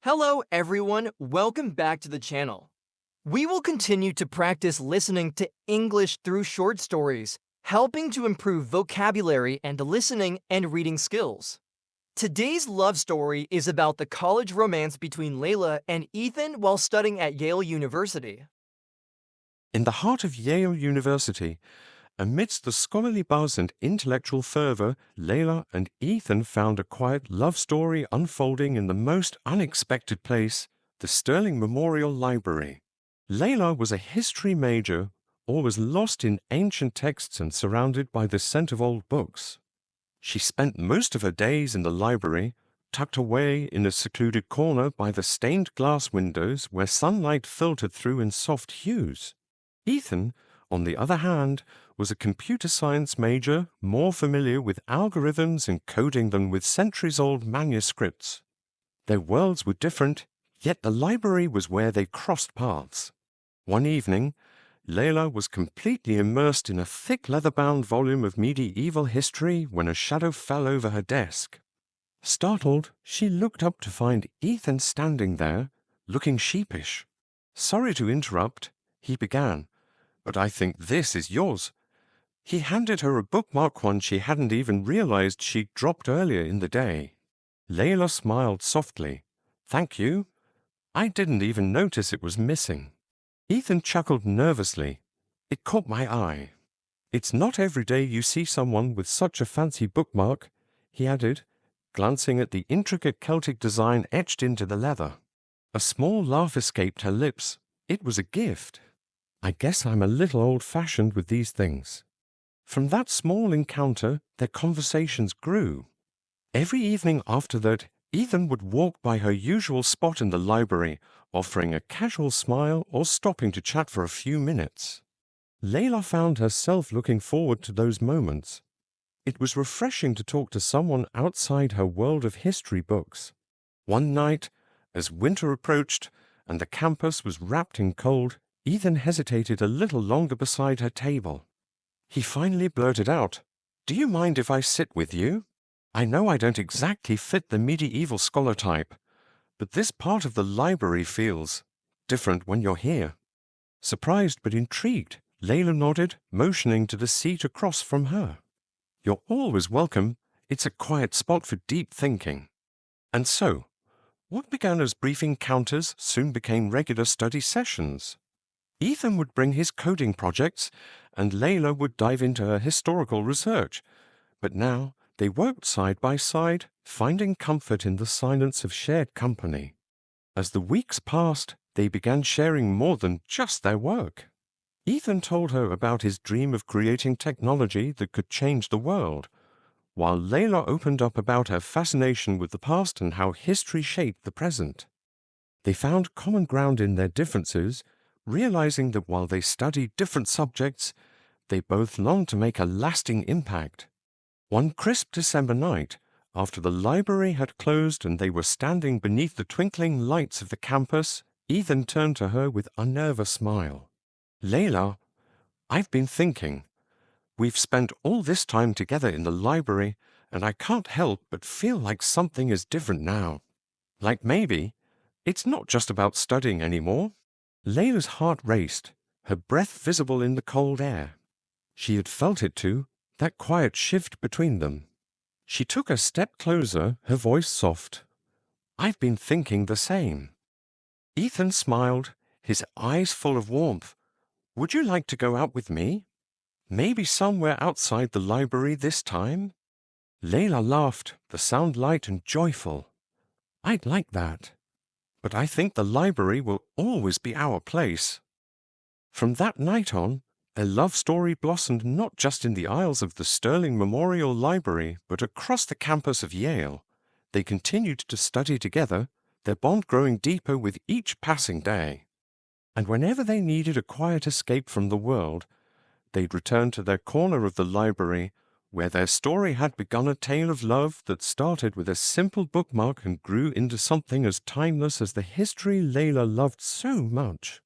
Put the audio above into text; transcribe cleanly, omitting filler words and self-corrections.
Hello everyone, welcome back to the channel. We will continue to practice listening to English through short stories, helping to improve vocabulary and listening and reading skills. Today's love story is about the college romance between Layla and Ethan while studying at Yale University. In the heart of Yale University, amidst the scholarly buzz and intellectual fervor, Layla and Ethan found a quiet love story unfolding in the most unexpected place, the Sterling Memorial Library. Layla was a history major, always lost in ancient texts and surrounded by the scent of old books. She spent most of her days in the library, tucked away in a secluded corner by the stained glass windows where sunlight filtered through in soft hues. Ethan, on the other hand, was a computer science major more familiar with algorithms and coding than with centuries-old manuscripts. Their worlds were different, yet the library was where they crossed paths. One evening, Layla was completely immersed in a thick leather-bound volume of medieval history when a shadow fell over her desk. Startled, she looked up to find Ethan standing there, looking sheepish. "Sorry to interrupt," he began, "but I think this is yours." He handed her a bookmark one she hadn't even realized she'd dropped earlier in the day. Layla smiled softly. "Thank you. I didn't even notice it was missing." Ethan chuckled nervously. "It caught my eye. It's not every day you see someone with such a fancy bookmark," he added, glancing at the intricate Celtic design etched into the leather. A small laugh escaped her lips. It was a gift. "I guess I'm a little old-fashioned with these things." From that small encounter, their conversations grew. Every evening after that, Ethan would walk by her usual spot in the library, offering a casual smile or stopping to chat for a few minutes. Layla found herself looking forward to those moments. It was refreshing to talk to someone outside her world of history books. One night, as winter approached and the campus was wrapped in cold, Ethan hesitated a little longer beside her table. He finally blurted out, "Do you mind if I sit with you? I know I don't exactly fit the medieval scholar type, but this part of the library feels different when you're here." Surprised but intrigued, Layla nodded, motioning to the seat across from her. "You're always welcome. It's a quiet spot for deep thinking." And so, what began as brief encounters soon became regular study sessions. Ethan would bring his coding projects, and Layla would dive into her historical research. But now they worked side by side, finding comfort in the silence of shared company. As the weeks passed, they began sharing more than just their work. Ethan told her about his dream of creating technology that could change the world, while Layla opened up about her fascination with the past and how history shaped the present. They found common ground in their differences, realizing that while they studied different subjects, they both longed to make a lasting impact. One crisp December night, after the library had closed and they were standing beneath the twinkling lights of the campus, Ethan turned to her with a nervous smile. "Layla, I've been thinking. We've spent all this time together in the library, and I can't help but feel like something is different now. Like maybe it's not just about studying anymore." Layla's heart raced, her breath visible in the cold air. She had felt it too, that quiet shift between them. She took a step closer, her voice soft. "I've been thinking the same." Ethan smiled, his eyes full of warmth. "Would you like to go out with me? Maybe somewhere outside the library this time?" Layla laughed, the sound light and joyful. "I'd like that. But I think the library will always be our place." From that night on, their love story blossomed not just in the aisles of the Sterling Memorial Library, but across the campus of Yale. They continued to study together, their bond growing deeper with each passing day. And whenever they needed a quiet escape from the world, they'd return to their corner of the library, where their story had begun a tale of love that started with a simple bookmark and grew into something as timeless as the history Layla loved so much.